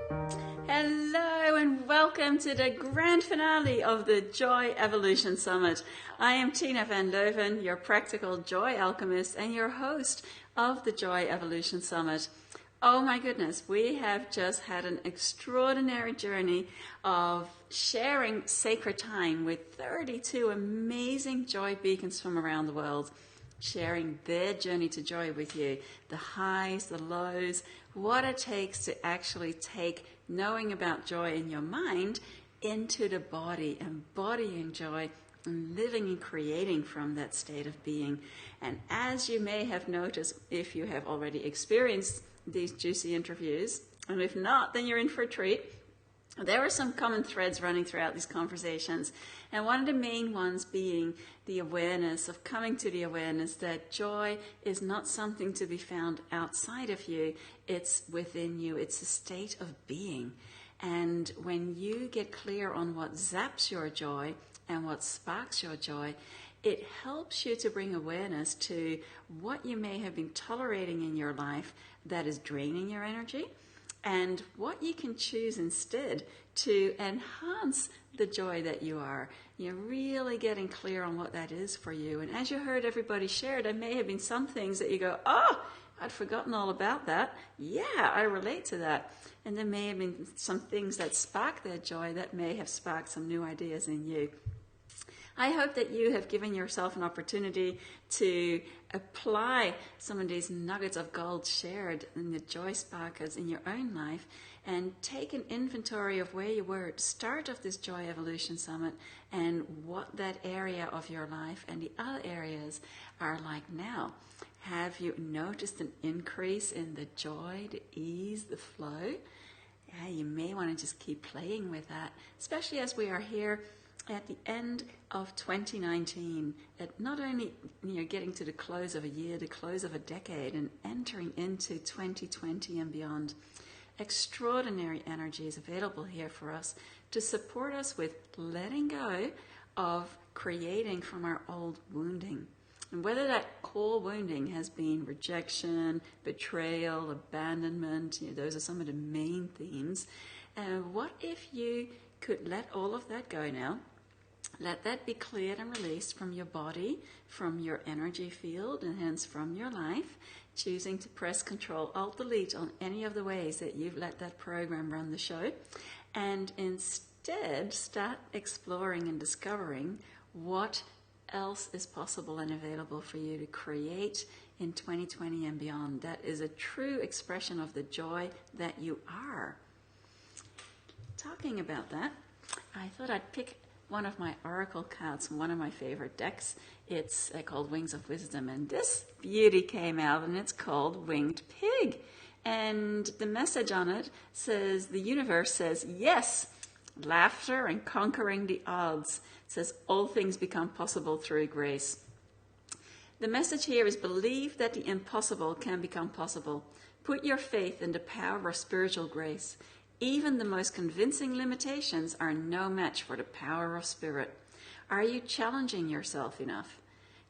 Hello and welcome to the grand finale of the Joy Evolution Summit. I am Tina van Leuven, your practical joy alchemist and your host of the Joy Evolution Summit. Oh my goodness, we have just had an extraordinary journey of sharing sacred time with 32 amazing joy beacons from around the world, sharing their journey to joy with you, the highs, the lows, what it takes to actually take knowing about joy in your mind into the body, embodying joy and living and creating from that state of being. And as you may have noticed, if you have already experienced these juicy interviews, and if not, then you're in for a treat. There are some common threads running throughout these conversations, and one of the main ones being the awareness of coming to the awareness that joy is not something to be found outside of you, it's within you, it's a state of being. And when you get clear on what zaps your joy and what sparks your joy, it helps you to bring awareness to what you may have been tolerating in your life that is draining your energy, and what you can choose instead to enhance the joy that you are. You're really getting clear on what that is for you. And as you heard everybody share, there may have been some things that you go, oh, I'd forgotten all about that. Yeah, I relate to that. And there may have been some things that spark their joy that may have sparked some new ideas in you. I hope that you have given yourself an opportunity to apply some of these nuggets of gold shared in the joy sparkers in your own life and take an inventory of where you were at the start of this Joy Evolution Summit and what that area of your life and the other areas are like now. Have you noticed an increase in the joy, the ease, the flow? Yeah, you may want to just keep playing with that, especially as we are here at the end of 2019, at not only getting to the close of a year, the close of a decade, and entering into 2020 and beyond. Extraordinary energy is available here for us to support us with letting go of creating from our old wounding. And whether that core wounding has been rejection, betrayal, abandonment, those are some of the main themes. What if you could let all of that go now? Let that be cleared and released from your body, from your energy field, and hence from your life, choosing to press Control Alt Delete on any of the ways that you've let that program run the show, and instead start exploring and discovering what else is possible and available for you to create in 2020 and beyond. That is a true expression of the joy that you are. Talking about that, I thought I'd pick one of my oracle cards from one of my favorite decks. It's called Wings of Wisdom, and this beauty came out, and it's called Winged Pig. And the message on it says, the universe says, yes, laughter and conquering the odds. It says, all things become possible through grace. The message here is believe that the impossible can become possible. Put your faith in the power of spiritual grace. Even the most convincing limitations are no match for the power of spirit. Are you challenging yourself enough?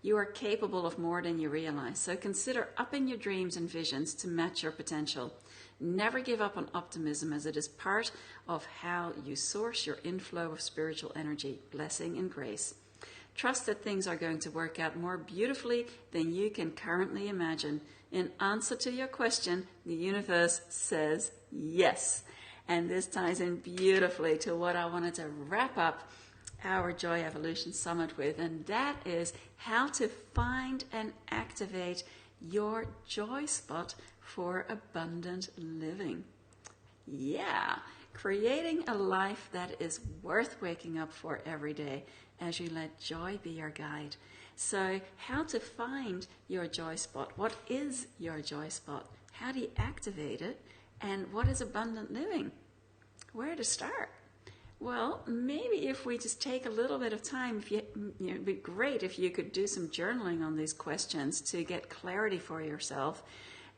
You are capable of more than you realize, so consider upping your dreams and visions to match your potential. Never give up on optimism, as it is part of how you source your inflow of spiritual energy, blessing, and grace. Trust that things are going to work out more beautifully than you can currently imagine. In answer to your question, the universe says yes. And this ties in beautifully to what I wanted to wrap up our Joy Evolution Summit with, and that is how to find and activate your joy spot for abundant living. Yeah, creating a life that is worth waking up for every day as you let joy be your guide. So how to find your joy spot? What is your joy spot? How do you activate it? And what is abundant living? Where to start? Well, maybe if we just take a little bit of time, it'd be great if you could do some journaling on these questions to get clarity for yourself.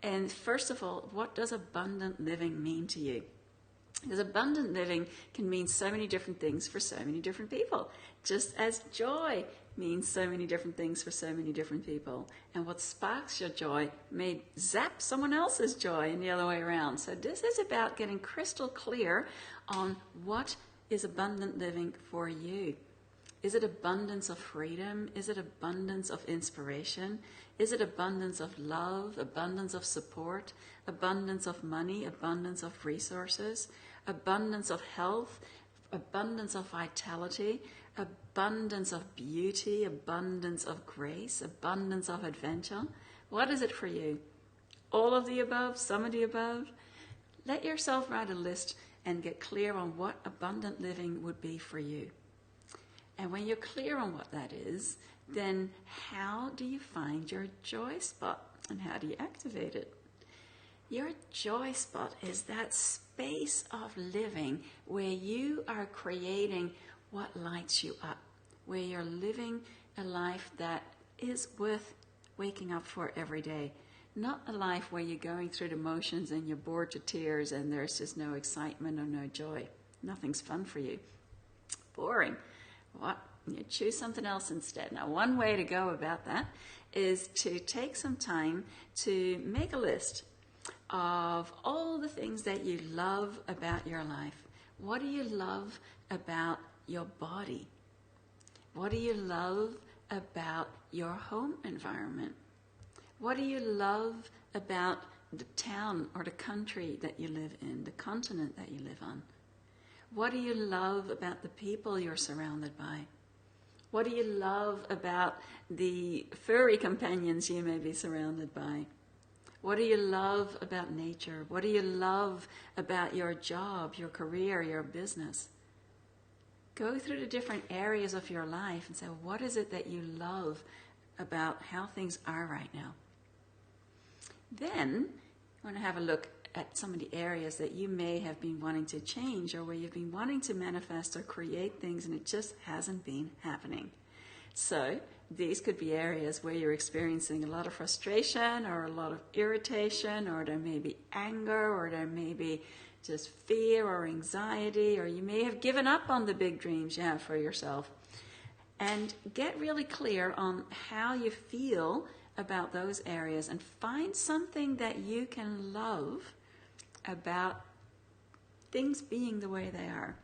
And first of all, what does abundant living mean to you? Because abundant living can mean so many different things for so many different people. Just as joy means so many different things for so many different people. And what sparks your joy may zap someone else's joy and the other way around. So this is about getting crystal clear on what is abundant living for you. Is it abundance of freedom? Is it abundance of inspiration? Is it abundance of love, abundance of support, abundance of money, abundance of resources, abundance of health, abundance of vitality, abundance of beauty, abundance of grace, abundance of adventure? What is it for you? All of the above, some of the above? Let yourself write a list and get clear on what abundant living would be for you. And when you're clear on what that is, then how do you find your joy spot and how do you activate it? Your joy spot is that space of living where you are creating what lights you up, where you're living a life that is worth waking up for every day. Not a life where you're going through the motions and you're bored to tears and there's just no excitement or no joy. Nothing's fun for you. Boring. What? You choose something else instead. Now, one way to go about that is to take some time to make a list of all the things that you love about your life. What do you love about your body? What do you love about your home environment? What do you love about the town or the country that you live in, the continent that you live on? What do you love about the people you're surrounded by? What do you love about the furry companions you may be surrounded by? What do you love about nature? What do you love about your job, your career, your business? Go through the different areas of your life and say, what is it that you love about how things are right now? Then, I want to have a look at some of the areas that you may have been wanting to change or where you've been wanting to manifest or create things and it just hasn't been happening. So these could be areas where you're experiencing a lot of frustration or a lot of irritation, or there may be anger, or there may be just fear or anxiety, or you may have given up on the big dreams you have for yourself. And get really clear on how you feel about those areas and find something that you can love about things being the way they are.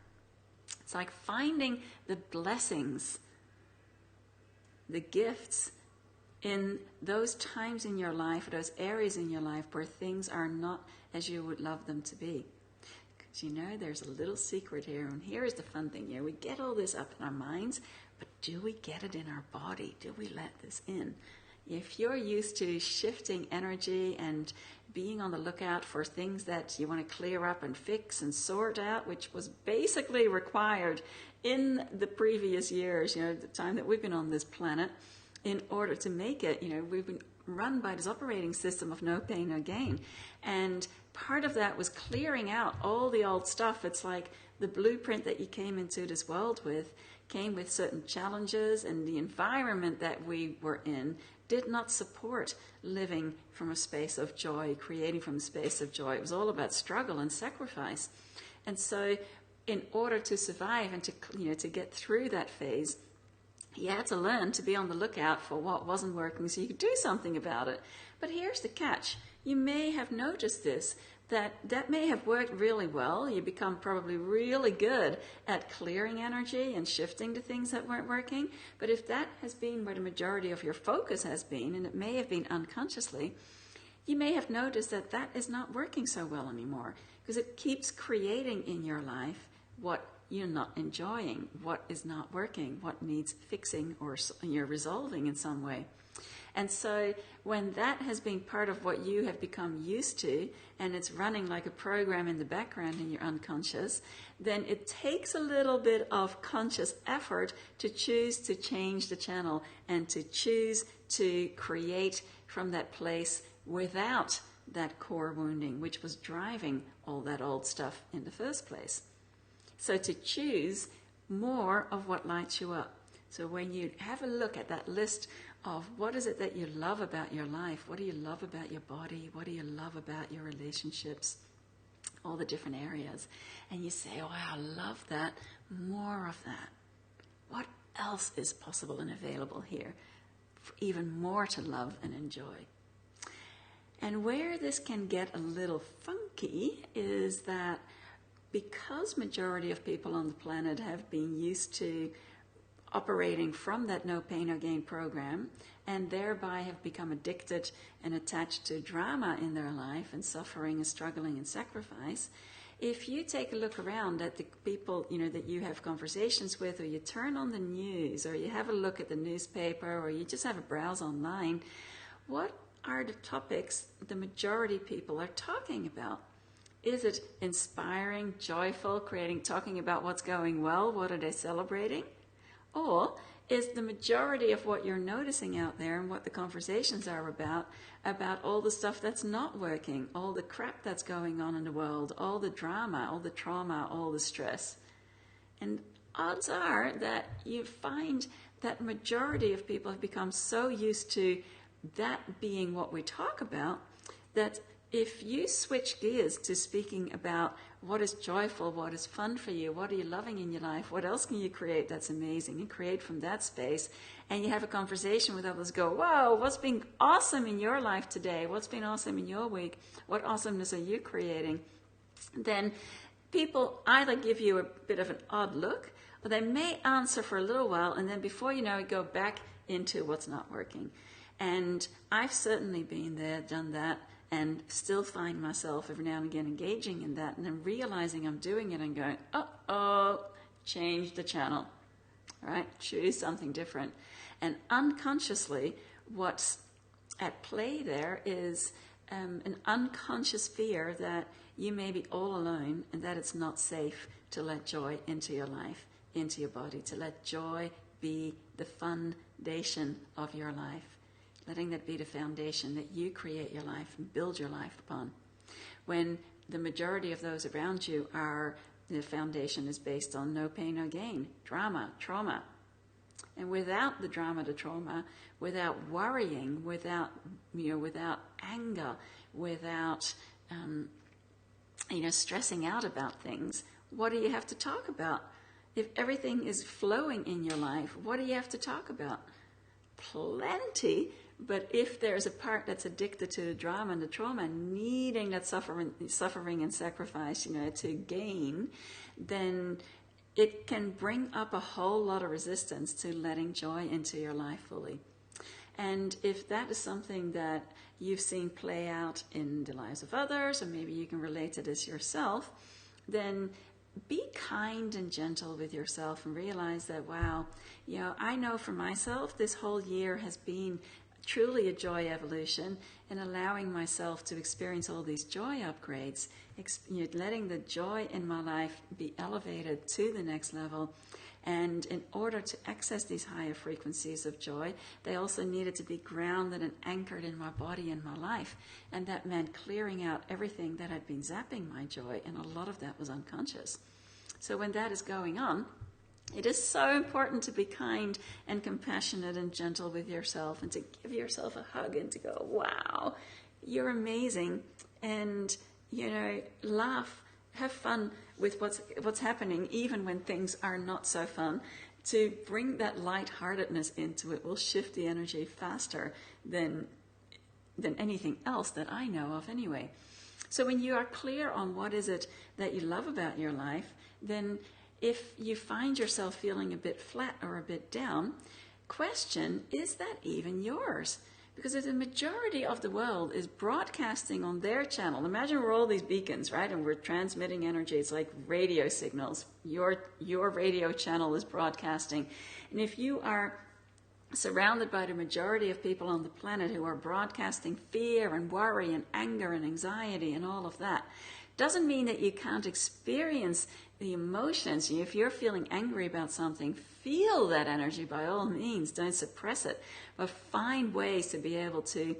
It's like finding the blessings, the gifts in those times in your life, those areas in your life where things are not as you would love them to be. Because you know, there's a little secret here, and here's the fun thing here. We get all this up in our minds, but do we get it in our body? Do we let this in? If you're used to shifting energy and being on the lookout for things that you want to clear up and fix and sort out, which was basically required in the previous years, the time that we've been on this planet, in order to make it, we've been run by this operating system of no pain, no gain. And part of that was clearing out all the old stuff. It's like the blueprint that you came into this world with came with certain challenges, and the environment that we were in did not support living from a space of joy, creating from a space of joy. It was all about struggle and sacrifice. And so in order to survive and to get through that phase, you had to learn to be on the lookout for what wasn't working so you could do something about it. But here's the catch. You may have noticed this, that may have worked really well. You become probably really good at clearing energy and shifting to things that weren't working. But if that has been where the majority of your focus has been, and it may have been unconsciously, you may have noticed that that is not working so well anymore, because it keeps creating in your life what you're not enjoying, what is not working, what needs fixing or you're resolving in some way. And so when that has been part of what you have become used to, and it's running like a program in the background in your unconscious, then it takes a little bit of conscious effort to choose to change the channel and to choose to create from that place without that core wounding, which was driving all that old stuff in the first place. So to choose more of what lights you up. So when you have a look at that list of what is it that you love about your life, what do you love about your body, what do you love about your relationships, all the different areas, and you say, oh, I love that, more of that. What else is possible and available here, for even more to love and enjoy. And where this can get a little funky is that because majority of people on the planet have been used to operating from that no pain, no gain program, and thereby have become addicted and attached to drama in their life and suffering and struggling and sacrifice, if you take a look around at the people, that you have conversations with, or you turn on the news, or you have a look at the newspaper, or you just have a browse online, what are the topics the majority of people are talking about? Is it inspiring, joyful, talking about what's going well? What are they celebrating? Or is the majority of what you're noticing out there and what the conversations are about all the stuff that's not working, all the crap that's going on in the world, all the drama, all the trauma, all the stress? And odds are that you find that majority of people have become so used to that being what we talk about, that if you switch gears to speaking about what is joyful, what is fun for you, what are you loving in your life, what else can you create that's amazing, and create from that space, and you have a conversation with others, go, whoa, what's been awesome in your life today? What's been awesome in your week? What awesomeness are you creating? Then people either give you a bit of an odd look, or they may answer for a little while, and then before you know it, go back into what's not working. And I've certainly been there, done that, and still find myself every now and again engaging in that, and then realizing I'm doing it and going, change the channel, right? Choose something different. And unconsciously, what's at play there is an unconscious fear that you may be all alone and that it's not safe to let joy into your life, into your body, to let joy be the foundation of your life. Letting that be the foundation that you create your life and build your life upon. When the majority of those around you the foundation is based on no pain, no gain, drama, trauma. And without the drama, the trauma, without worrying, without anger, without stressing out about things, what do you have to talk about? If everything is flowing in your life, what do you have to talk about? Plenty. But if there's a part that's addicted to the drama and the trauma, needing that suffering and sacrifice, to gain, then it can bring up a whole lot of resistance to letting joy into your life fully. And if that is something that you've seen play out in the lives of others, or maybe you can relate to this yourself, then be kind and gentle with yourself and realize that, wow, I know for myself this whole year has been truly a joy evolution, and allowing myself to experience all these joy upgrades, letting the joy in my life be elevated to the next level. And in order to access these higher frequencies of joy, they also needed to be grounded and anchored in my body and my life. And that meant clearing out everything that had been zapping my joy, and a lot of that was unconscious. So when that is going on, it is so important to be kind and compassionate and gentle with yourself, and to give yourself a hug and to go, wow, you're amazing. And, laugh, have fun with what's happening, even when things are not so fun. To bring that lightheartedness into it will shift the energy faster than anything else that I know of anyway. So when you are clear on what is it that you love about your life, then if you find yourself feeling a bit flat or a bit down, question, is that even yours? Because if the majority of the world is broadcasting on their channel, imagine we're all these beacons, right? And we're transmitting energy. It's like radio signals. Your radio channel is broadcasting. And if you are surrounded by the majority of people on the planet who are broadcasting fear and worry and anger and anxiety and all of that, doesn't mean that you can't experience the emotions. If you're feeling angry about something, feel that energy by all means. Don't suppress it, but find ways to be able to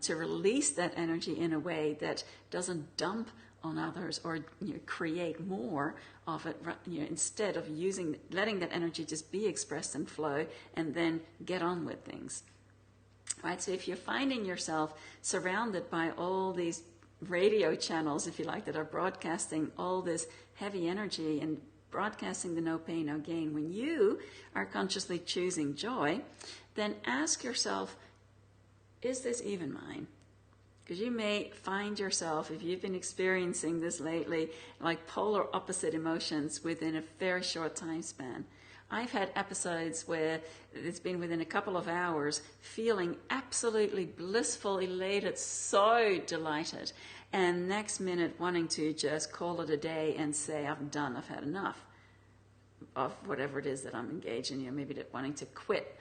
release that energy in a way that doesn't dump on others or create more of it. Instead of letting that energy just be expressed and flow, and then get on with things. Right. So if you're finding yourself surrounded by all these radio channels, if you like, that are broadcasting all this heavy energy and broadcasting the no pain, no gain, when you are consciously choosing joy, then ask yourself, is this even mine? Because you may find yourself, if you've been experiencing this lately, like polar opposite emotions within a very short time span. I've had episodes where it's been within a couple of hours, feeling absolutely blissful, elated, so delighted, and next minute wanting to just call it a day and say, I've done, I've had enough of whatever it is that I'm engaged in. Maybe wanting to quit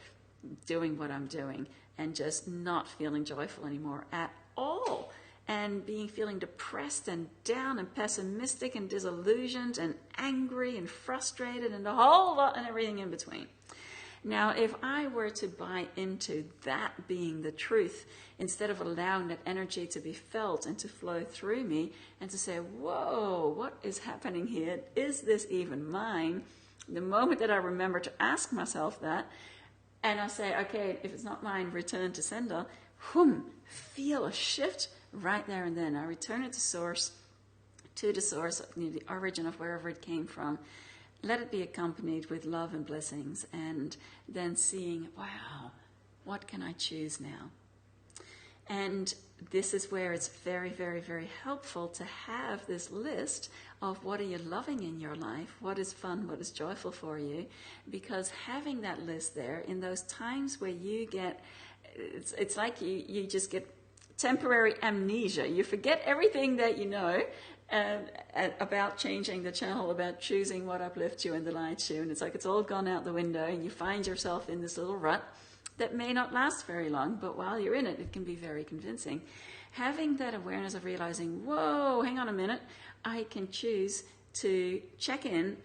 doing what I'm doing and just not feeling joyful anymore at all, and feeling depressed and down and pessimistic and disillusioned and angry and frustrated and a whole lot and everything in between. Now, if I were to buy into that being the truth, instead of allowing that energy to be felt and to flow through me and to say, whoa, what is happening here? Is this even mine? The moment that I remember to ask myself that, and I say, okay, if it's not mine, return to sender, feel a shift right there and then. I return it to the source, the origin of wherever it came from. Let it be accompanied with love and blessings, and then seeing, wow, what can I choose now? And this is where it's very, very, very helpful to have this list of what are you loving in your life, what is fun, what is joyful for you, because having that list there in those times where you get, it's like you just get temporary amnesia. You forget everything that you know about changing the channel, about choosing what uplifts you and delights you, and it's like it's all gone out the window, and you find yourself in this little rut that may not last very long, but while you're in it, it can be very convincing. Having that awareness of realizing, whoa, hang on a minute, I can choose to check in,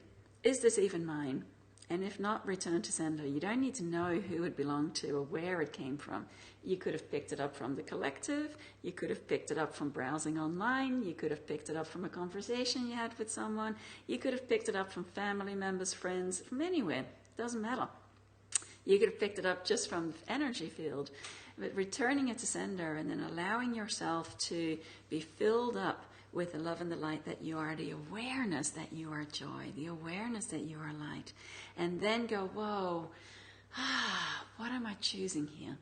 is this even mine? And if not, return to sender. You don't need to know who it belonged to or where it came from. You could have picked it up from the collective. You could have picked it up from browsing online. You could have picked it up from a conversation you had with someone. You could have picked it up from family members, friends, from anywhere. It doesn't matter. You could have picked it up just from the energy field. But returning it to sender and then allowing yourself to be filled up with the love and the light that you are, the awareness that you are joy, the awareness that you are light, and then go, whoa, what am I choosing here?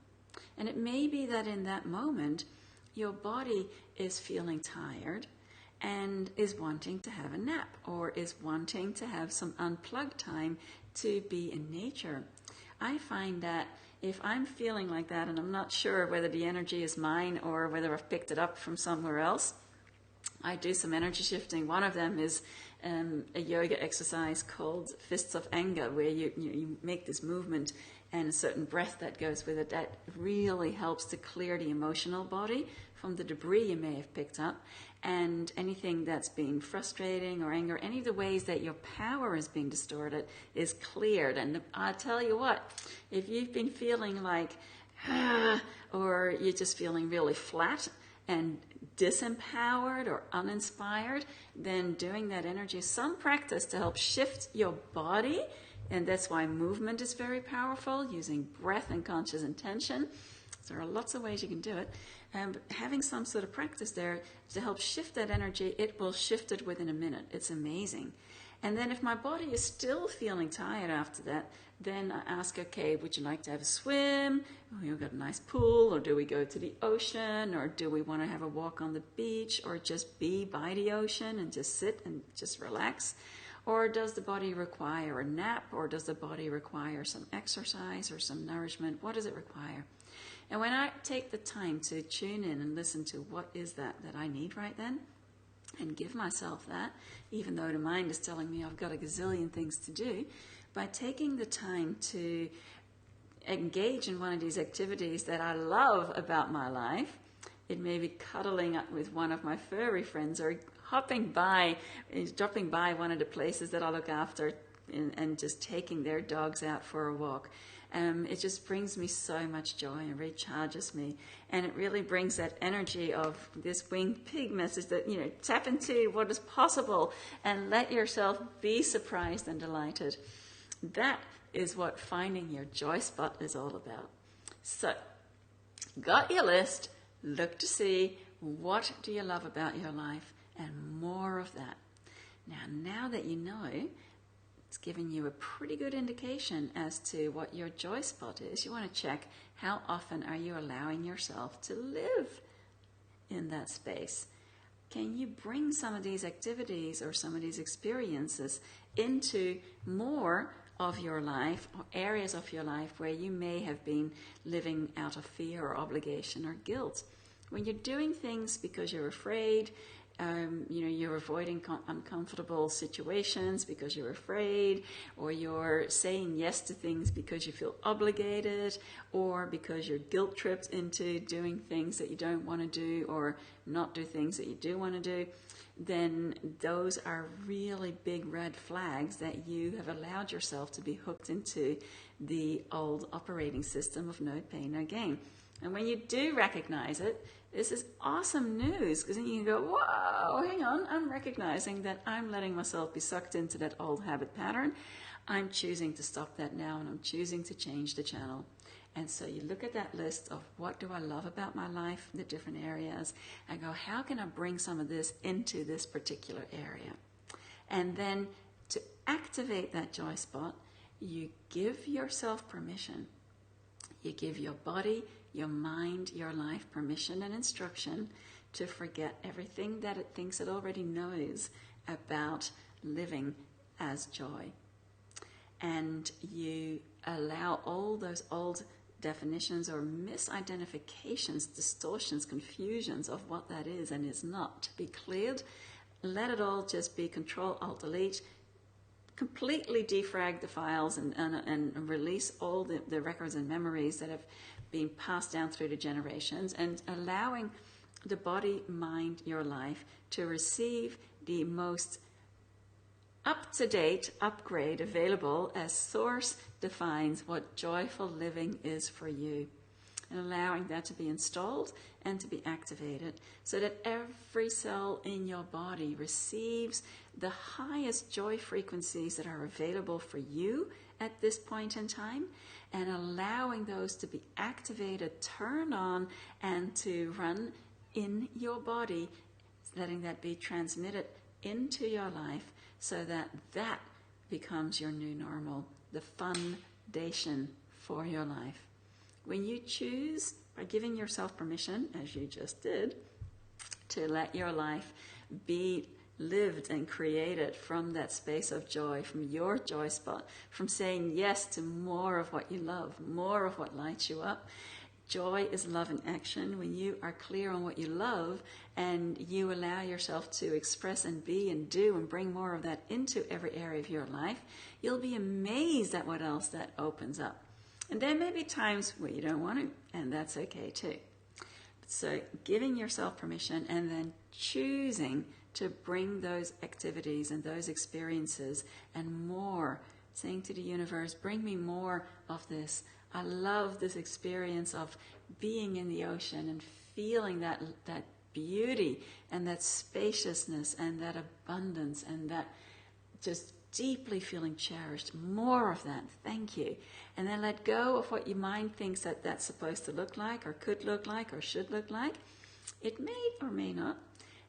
And it may be that in that moment, your body is feeling tired and is wanting to have a nap, or is wanting to have some unplugged time to be in nature. I find that if I'm feeling like that and I'm not sure whether the energy is mine or whether I've picked it up from somewhere else, I do some energy shifting. One of them is a yoga exercise called Fists of Anger, where you make this movement and a certain breath that goes with it. That really helps to clear the emotional body from the debris you may have picked up, and anything that's been frustrating or anger, any of the ways that your power is being distorted is cleared. And I tell you what, if you've been feeling like, or you're just feeling really flat and disempowered or uninspired, then doing that energy, some practice to help shift your body, and that's why movement is very powerful, using breath and conscious intention. There are lots of ways you can do it. But having some sort of practice there to help shift that energy, it will shift it within a minute. It's amazing. And then if my body is still feeling tired after that, then I ask, okay, would you like to have a swim? Oh, you've got a nice pool, or do we go to the ocean, or do we want to have a walk on the beach, or just be by the ocean and just sit and just relax? Or does the body require a nap, or does the body require some exercise or some nourishment? What does it require? And when I take the time to tune in and listen to what is that I need right then, and give myself that, even though the mind is telling me I've got a gazillion things to do, by taking the time to engage in one of these activities that I love about my life, it may be cuddling up with one of my furry friends, or dropping by one of the places that I look after, and just taking their dogs out for a walk. It just brings me so much joy and recharges me. And it really brings that energy of this winged pig message that, tap into what is possible and let yourself be surprised and delighted. That is what finding your joy spot is all about. So, got your list, look to see what do you love about your life, and more of that. Now that you know, it's given you a pretty good indication as to what your joy spot is. You want to check how often are you allowing yourself to live in that space. Can you bring some of these activities or some of these experiences into more of your life, or areas of your life where you may have been living out of fear or obligation or guilt? When you're doing things because you're afraid, you're avoiding uncomfortable situations because you're afraid, or you're saying yes to things because you feel obligated, or because you're guilt tripped into doing things that you don't want to do, or not do things that you do want to do, then those are really big red flags that you have allowed yourself to be hooked into the old operating system of no pain, no gain. And when you do recognize it, this is awesome news, because then you can go, whoa, hang on, I'm recognizing that I'm letting myself be sucked into that old habit pattern. I'm choosing to stop that now, and I'm choosing to change the channel. And so you look at that list of what do I love about my life, the different areas, and go, how can I bring some of this into this particular area? And then to activate that joy spot, you give yourself permission. You give your body, your mind, your life permission and instruction to forget everything that it thinks it already knows about living as joy. And you allow all those old definitions or misidentifications, distortions, confusions of what that is and is not to be cleared. Let it all just be Control, Alt, Delete. Completely defrag the files and release all the records and memories that have been passed down through the generations, and allowing the body, mind, your life to receive the most up-to-date upgrade available as Source defines what joyful living is for you. And allowing that to be installed and to be activated so that every cell in your body receives the highest joy frequencies that are available for you at this point in time, and allowing those to be activated, turned on, and to run in your body, letting that be transmitted into your life so that that becomes your new normal, the foundation for your life. When you choose, by giving yourself permission, as you just did, to let your life be lived and created from that space of joy, from your joy spot, from saying yes to more of what you love, more of what lights you up. Joy is love in action. When you are clear on what you love and you allow yourself to express and be and do and bring more of that into every area of your life, you'll be amazed at what else that opens up. And there may be times where you don't want to, and that's okay too. So giving yourself permission and then choosing to bring those activities and those experiences and more, saying to the universe, bring me more of this. I love this experience of being in the ocean and feeling that beauty and that spaciousness and that abundance and that just deeply feeling cherished. More of that, thank you. And then let go of what your mind thinks that that's supposed to look like or could look like or should look like. It may or may not.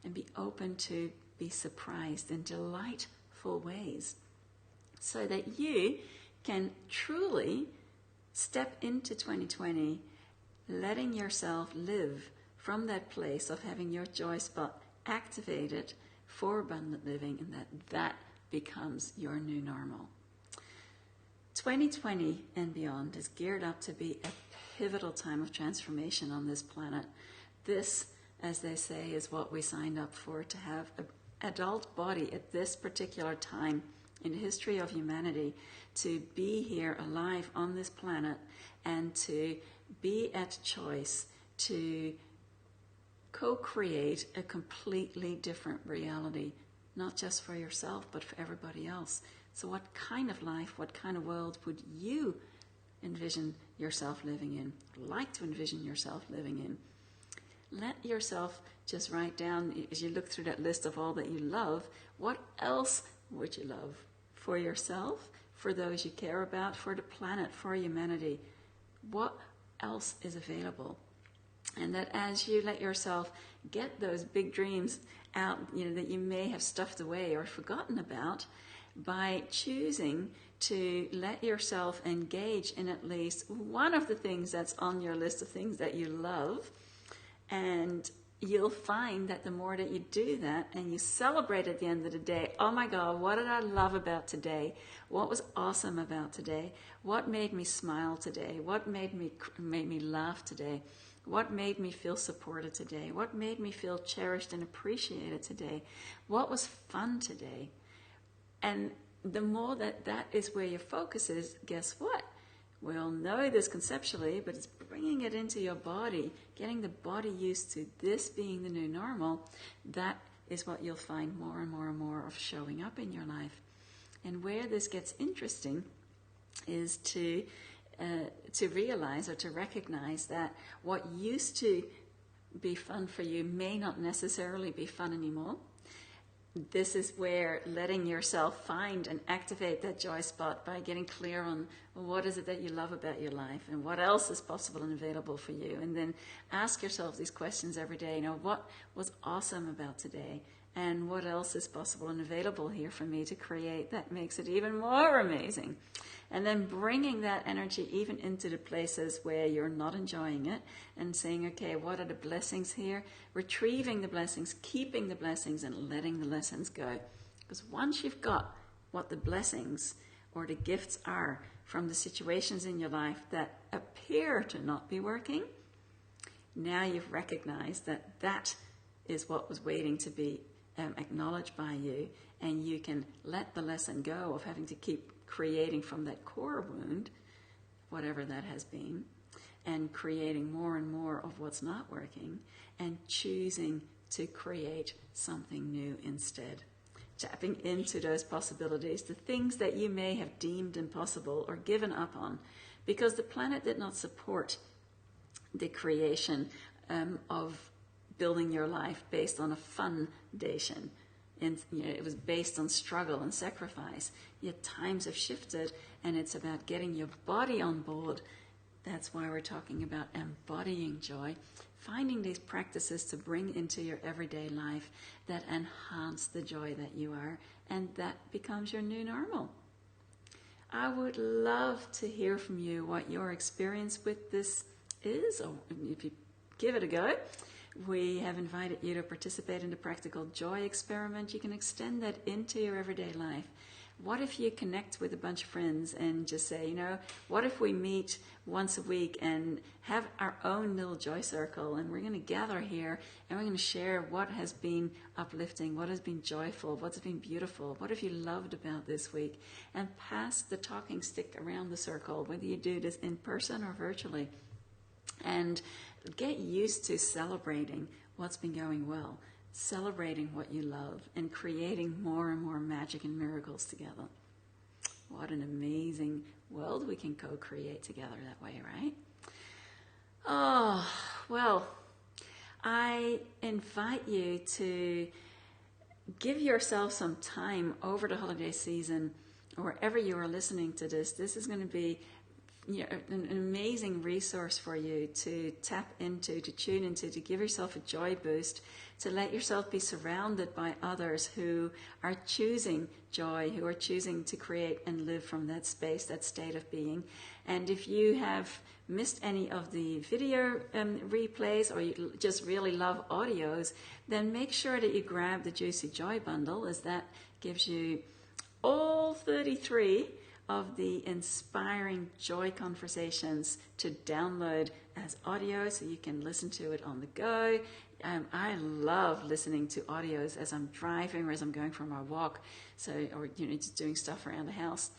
And be open to be surprised in delightful ways so that you can truly step into 2020 letting yourself live from that place of having your joy spot activated for abundant living, and that becomes your new normal. 2020 and beyond is geared up to be a pivotal time of transformation on this planet. This, as they say, is what we signed up for, to have an adult body at this particular time in the history of humanity, to be here alive on this planet and to be at choice to co-create a completely different reality, not just for yourself, but for everybody else. So what kind of life, what kind of world would you envision yourself living in, like to envision yourself living in? Let yourself just write down, as you look through that list of all that you love, what else would you love for yourself, for those you care about, for the planet, for humanity? What else is available? And that as you let yourself get those big dreams out, that you may have stuffed away or forgotten about, by choosing to let yourself engage in at least one of the things that's on your list of things that you love. And you'll find that the more that you do that and you celebrate at the end of the day, oh my God, what did I love about today? What was awesome about today? What made me smile today? What made me laugh today? What made me feel supported today? What made me feel cherished and appreciated today? What was fun today? And the more that is where your focus is, guess what? We all know this conceptually, but it's bringing it into your body, getting the body used to this being the new normal. That is what you'll find more and more and more of showing up in your life. And where this gets interesting is to realize or to recognize that what used to be fun for you may not necessarily be fun anymore. This is where letting yourself find and activate that joy spot by getting clear on what is it that you love about your life and what else is possible and available for you. And then ask yourself these questions every day. What was awesome about today? And what else is possible and available here for me to create that makes it even more amazing? And then bringing that energy even into the places where you're not enjoying it and saying, okay, what are the blessings here? Retrieving the blessings, keeping the blessings, and letting the lessons go. Because once you've got what the blessings or the gifts are from the situations in your life that appear to not be working, now you've recognized that that is what was waiting to be acknowledged by you, and you can let the lesson go of having to keep creating from that core wound, whatever that has been, and creating more and more of what's not working, and choosing to create something new instead. Tapping into those possibilities, the things that you may have deemed impossible or given up on, because the planet did not support the creation of building your life based on a foundation. And it was based on struggle and sacrifice. Yet times have shifted, and it's about getting your body on board. That's why we're talking about embodying joy, finding these practices to bring into your everyday life that enhance the joy that you are, and that becomes your new normal. I would love to hear from you what your experience with this is, or if you give it a go. We have invited you to participate in the practical joy experiment. You can extend that into your everyday life. What if you connect with a bunch of friends and just say, what if we meet once a week and have our own little joy circle, and we're going to gather here and we're going to share what has been uplifting, what has been joyful, what's been beautiful, what have you loved about this week, and pass the talking stick around the circle, whether you do this in person or virtually. And get used to celebrating what's been going well, celebrating what you love, and creating more and more magic and miracles together. What an amazing world we can co-create together that way, right? Oh, well, I invite you to give yourself some time over the holiday season, or wherever you are listening to this. This is going to be an amazing resource for you to tap into, to tune into, to give yourself a joy boost, to let yourself be surrounded by others who are choosing joy, who are choosing to create and live from that space, that state of being. And if you have missed any of the video replays, or you just really love audios, then make sure that you grab the Juicy Joy bundle, as that gives you all 33 of the inspiring joy conversations to download as audio, so you can listen to it on the go. I love listening to audios as I'm driving or as I'm going for my walk, or just doing stuff around the house.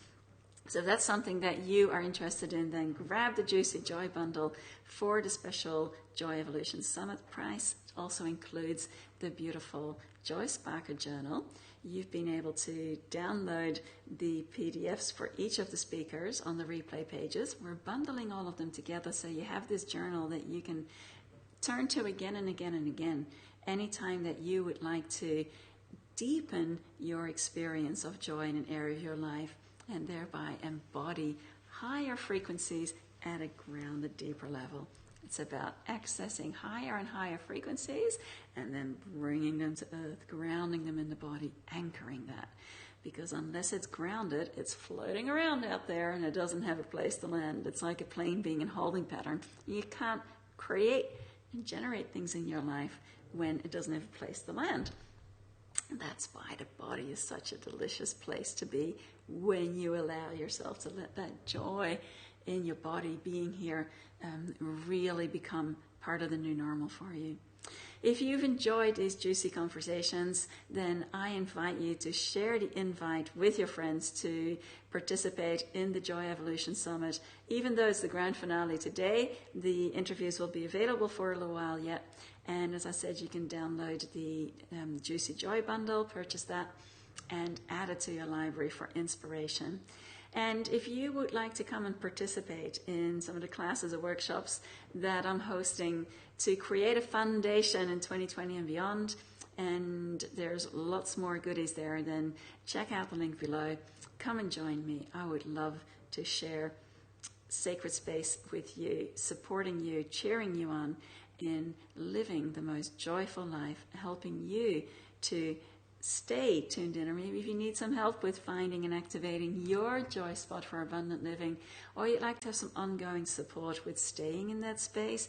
So if that's something that you are interested in, then grab the Juicy Joy bundle for the special Joy Evolution Summit price. It also includes the beautiful Joy Sparker Journal. You've been able to download the PDFs for each of the speakers on the replay pages. We're bundling all of them together, so you have this journal that you can turn to again and again and again, anytime that you would like to deepen your experience of joy in an area of your life, and thereby embody higher frequencies at a grounded, deeper level. It's about accessing higher and higher frequencies and then bringing them to earth, grounding them in the body, anchoring that. because unless it's grounded, it's floating around out there and it doesn't have a place to land. It's like a plane being in holding pattern. You can't create and generate things in your life when it doesn't have a place to land. And that's why the body is such a delicious place to be, when you allow yourself to let that joy in your body being here really become part of the new normal for you. If you've enjoyed these juicy conversations, then I invite you to share the invite with your friends to participate in the Joy Evolution Summit. Even though it's the grand finale today, the interviews will be available for a little while yet. And as I said, you can download the Juicy Joy bundle, purchase that, and add it to your library for inspiration. And if you would like to come and participate in some of the classes or workshops that I'm hosting to create a foundation in 2020 and beyond, and there's lots more goodies there, then check out the link below. Come and join me. I would love to share sacred space with you, supporting you, cheering you on in living the most joyful life, helping you to stay tuned in, or maybe if you need some help with finding and activating your joy spot for abundant living, or you'd like to have some ongoing support with staying in that space,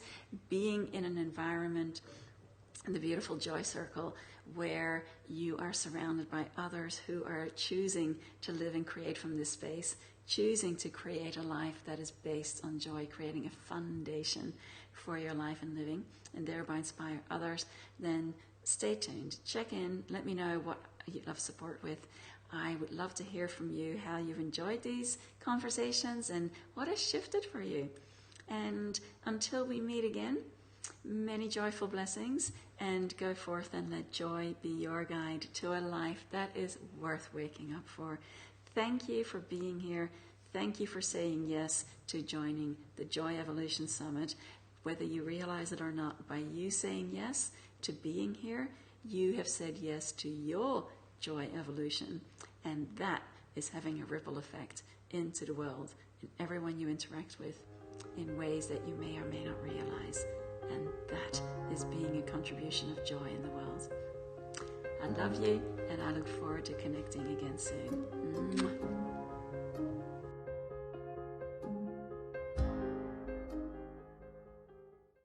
being in an environment, in the beautiful joy circle, where you are surrounded by others who are choosing to live and create from this space, choosing to create a life that is based on joy, creating a foundation for your life and living, and thereby inspire others, then stay tuned, check in, let me know what you'd love support with. I would love to hear from you how you've enjoyed these conversations and what has shifted for you. And until we meet again, many joyful blessings, and go forth and let joy be your guide to a life that is worth waking up for. Thank you for being here. Thank you for saying yes to joining the Joy Evolution Summit. Whether you realize it or not, by you saying yes to being here, you have said yes to your joy evolution, and that is having a ripple effect into the world and everyone you interact with in ways that you may or may not realize, and that is being a contribution of joy in the world. I love you, and I look forward to connecting again soon.